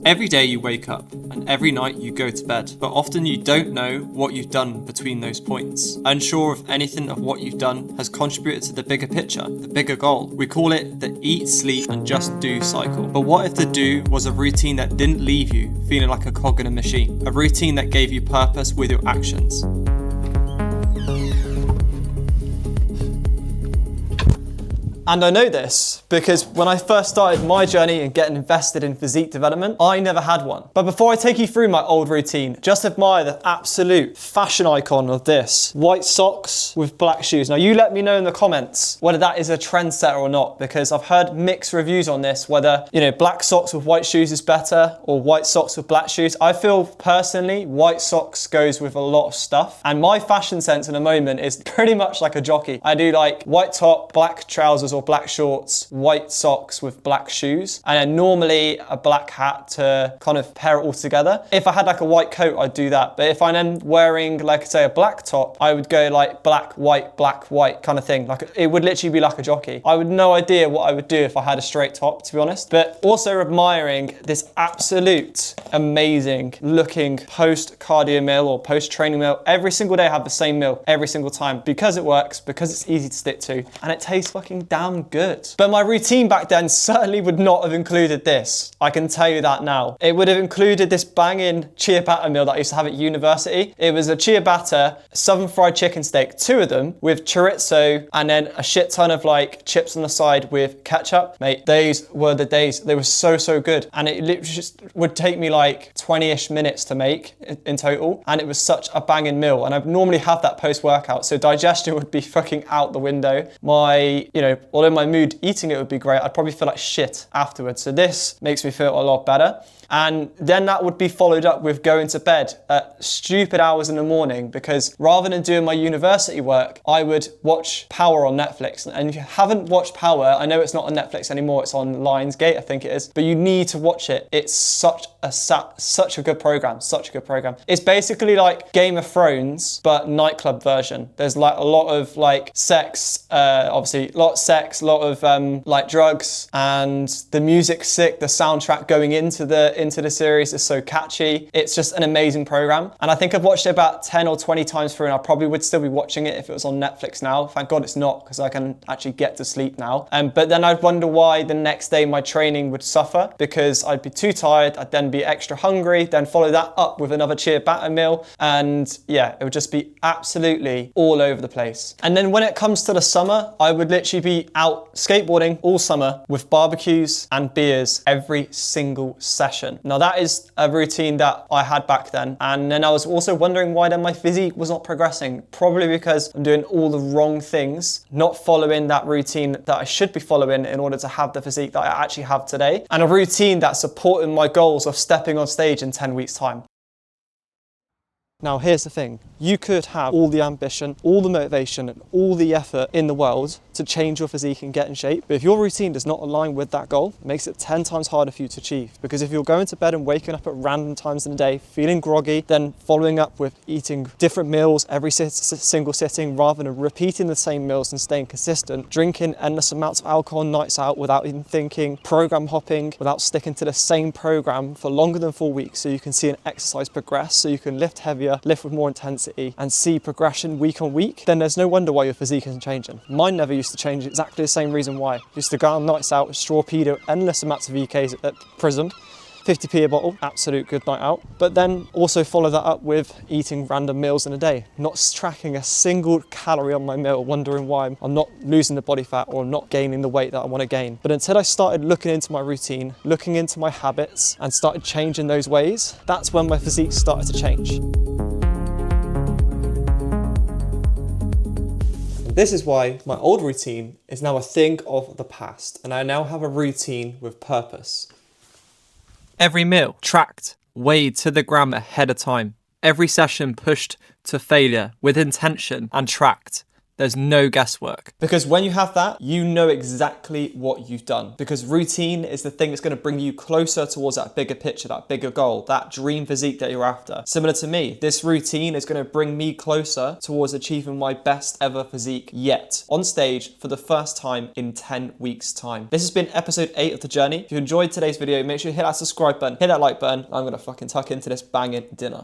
Every day you wake up and every night you go to bed, but often you don't know what you've done between those points. Unsure if anything of what you've done has contributed to the bigger picture, the bigger goal. We call it the eat, sleep and just do cycle. But what if the do was a routine that didn't leave you feeling like a cog in a machine? A routine that gave you purpose with your actions. And I know this because when I first started my journey in getting invested in physique development, I never had one. But before I take you through my old routine, just admire the absolute fashion icon of this. White socks with black shoes. Now you let me know in the comments whether that is a trendsetter or not, because I've heard mixed reviews on this, whether, black socks with white shoes is better or white socks with black shoes. I feel personally, white socks goes with a lot of stuff. And my fashion sense in a moment is pretty much like a jockey. I do like white top, black trousers or black shorts, white socks with black shoes, and then normally a black hat to kind of pair it all together. If I had like a white coat, I'd do that. But if I'm then wearing, like say, a black top, I would go like black, white kind of thing. Like it would literally be like a jockey. I would no idea what I would do if I had a straight top, to be honest. But also admiring this absolute amazing looking post cardio meal or post training meal. Every single day I have the same meal every single time because it works, because it's easy to stick to, and it tastes fucking damn good. But my routine back then certainly would not have included this. I can tell you that now. It would have included this banging ciabatta meal that I used to have at university. It was a ciabatta, southern fried chicken steak, 2 of them with chorizo, and then a shit ton of like chips on the side with ketchup. Mate, those were the days. They were so good. And it literally just would take me like 20-ish minutes to make in total. And it was such a banging meal. And I normally have that post-workout, so digestion would be fucking out the window. Although my mood eating it would be great, I'd probably feel like shit afterwards. So this makes me feel a lot better. And then that would be followed up with going to bed at stupid hours in the morning, because rather than doing my university work, I would watch Power on Netflix. And if you haven't watched Power, I know it's not on Netflix anymore, it's on Lionsgate, I think it is, but you need to watch it. It's such a good program, It's basically like Game of Thrones, but nightclub version. There's like a lot of like sex, obviously a lot of sex, a lot of like drugs, and the music's sick, the soundtrack going into the series is so catchy. It's just an amazing program. And I think I've watched it about 10 or 20 times through, and I probably would still be watching it if it was on Netflix now. Thank God it's not, because I can actually get to sleep now. But then I'd wonder why the next day my training would suffer, because I'd be too tired, I'd then be extra hungry, then follow that up with another ciabatta meal. And yeah, it would just be absolutely all over the place. And then when it comes to the summer, I would literally be out skateboarding all summer with barbecues and beers every single session. Now that is a routine that I had back then. And then I was also wondering why then my physique was not progressing. Probably because I'm doing all the wrong things, not following that routine that I should be following in order to have the physique that I actually have today. And a routine that's supporting my goals of stepping on stage in 10 weeks' time. Now here's the thing, you could have all the ambition, all the motivation and all the effort in the world to change your physique and get in shape, but if your routine does not align with that goal, it makes it 10 times harder for you to achieve. Because if you're going to bed and waking up at random times in the day, feeling groggy, then following up with eating different meals every single sitting rather than repeating the same meals and staying consistent, drinking endless amounts of alcohol nights out without even thinking, program hopping without sticking to the same program for longer than 4 weeks so you can see an exercise progress, so you can lift heavier, lift with more intensity and see progression week on week, then there's no wonder why your physique isn't changing. Mine never used to change, exactly the same reason why. Used to go on nights out, straw pedo, endless amounts of EKs at Prism, 50p a bottle, absolute good night out. But then also follow that up with eating random meals in a day, not tracking a single calorie on my meal, wondering why I'm not losing the body fat or not gaining the weight that I want to gain. But until I started looking into my routine, looking into my habits and started changing those ways, that's when my physique started to change. This is why my old routine is now a thing of the past, and I now have a routine with purpose. Every meal tracked, weighed to the gram ahead of time. Every session pushed to failure with intention and tracked. There's no guesswork. Because when you have that, you know exactly what you've done. Because routine is the thing that's going to bring you closer towards that bigger picture, that bigger goal, that dream physique that you're after. Similar to me, this routine is going to bring me closer towards achieving my best ever physique yet, on stage for the first time in 10 weeks' time. This has been episode 8 of The Journey. If you enjoyed today's video, make sure you hit that subscribe button, hit that like button. I'm going to fucking tuck into this banging dinner.